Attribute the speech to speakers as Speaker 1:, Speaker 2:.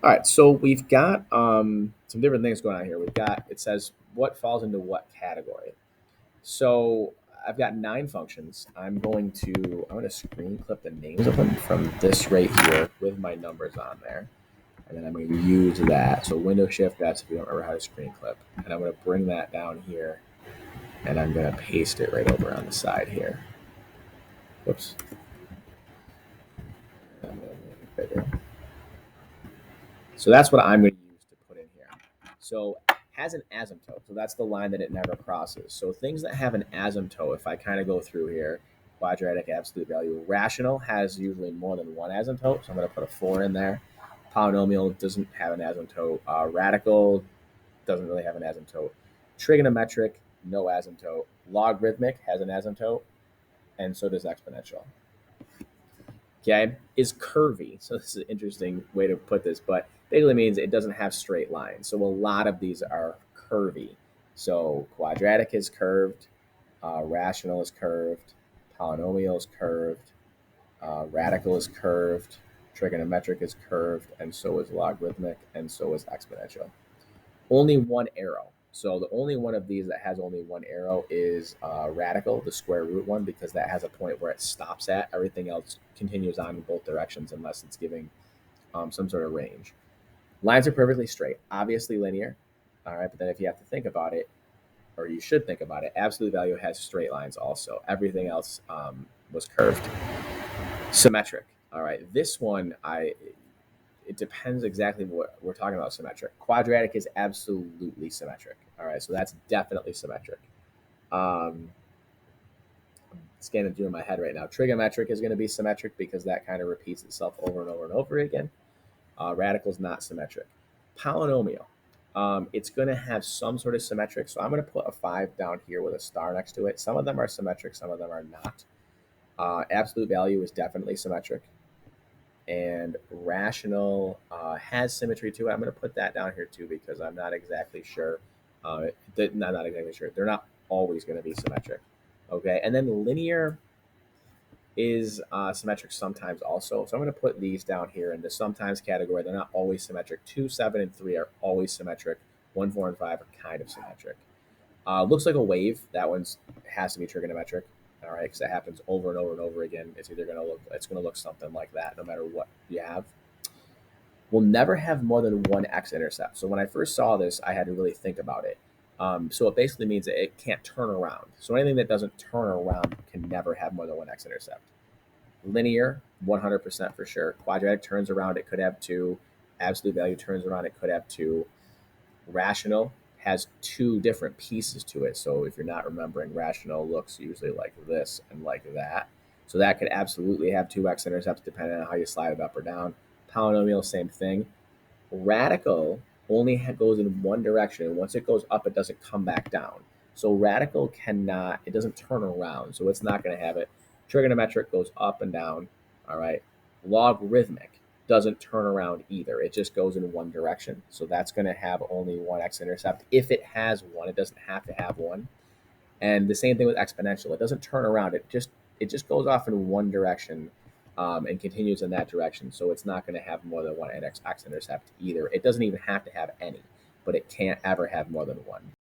Speaker 1: All right, so we've got some different things going on here. It says what falls into what category. So I've got 9 functions. I'm going to screen clip the names of them from this right here with my numbers on there. And then I'm going to use that. So Window Shift, that's if you don't remember how to screen clip. And I'm going to bring that down here and I'm going to paste it right over on the side here. Whoops. So that's what I'm going to use to put in here. So has an asymptote. So that's the line that it never crosses. So things that have an asymptote, if I kind of go through here, quadratic, absolute value. Rational has usually more than one asymptote. So I'm going to put a 4 in there. Polynomial doesn't have an asymptote. Radical doesn't really have an asymptote. Trigonometric, no asymptote. Logarithmic has an asymptote, and so does exponential. Okay, is curvy. So this is an interesting way to put this, but basically means it doesn't have straight lines. So a lot of these are curvy. So quadratic is curved, rational is curved, polynomial is curved, radical is curved, trigonometric is curved, and so is logarithmic, and so is exponential. Only one arrow. So the only one of these that has only one arrow is radical, the square root one, because that has a point where it stops at. Everything else continues on in both directions unless it's giving some sort of range. Lines are perfectly straight, obviously linear. All right, but then if you have to think about it, or you should think about it, absolute value has straight lines also. Everything else was curved. Symmetric. All right, this one it depends exactly what we're talking about symmetric. Quadratic is absolutely symmetric. All right, so that's definitely symmetric. Um, Scanning through in my head right now. Trigonometric is going to be symmetric because that kind of repeats itself over and over and over again. Radical is not symmetric. Polynomial, it's going to have some sort of symmetric. So I'm going to put a 5 down here with a star next to it. Some of them are symmetric, some of them are not. Absolute value is definitely symmetric. And rational has symmetry to it. I'm going to put that down here too because I'm not exactly sure. Not exactly sure. They're not always going to be symmetric. Okay, and then linear is symmetric sometimes also. So I'm going to put these down here in the sometimes category. They're not always symmetric. 2, 7, and 3 are always symmetric. 1, 4, and 5 are kind of symmetric. Looks like a wave. That one's has to be trigonometric. All right, because it happens over and over and over again. It's going to look something like that no matter what you have. We'll never have more than one x-intercept. So when I first saw this, I had to really think about it. So it basically means that it can't turn around. So anything that doesn't turn around can never have more than one x-intercept. Linear, 100% for sure. Quadratic turns around, it could have 2. Absolute value turns around, it could have 2. Rational has 2 different pieces to it. So if you're not remembering, rational looks usually like this and like that. So that could absolutely have 2 x-intercepts depending on how you slide it up or down. Polynomial, same thing. Radical only goes in one direction. Once it goes up, it doesn't come back down. So radical cannot, it doesn't turn around. So it's not going to have it. Trigonometric goes up and down. All right. Logarithmic doesn't turn around either. It just goes in one direction. So that's going to have only one x-intercept. If it has one, it doesn't have to have one. And the same thing with exponential. It doesn't turn around. It just goes off in one direction and continues in that direction. So it's not going to have more than one x-intercept either. It doesn't even have to have any, but it can't ever have more than one.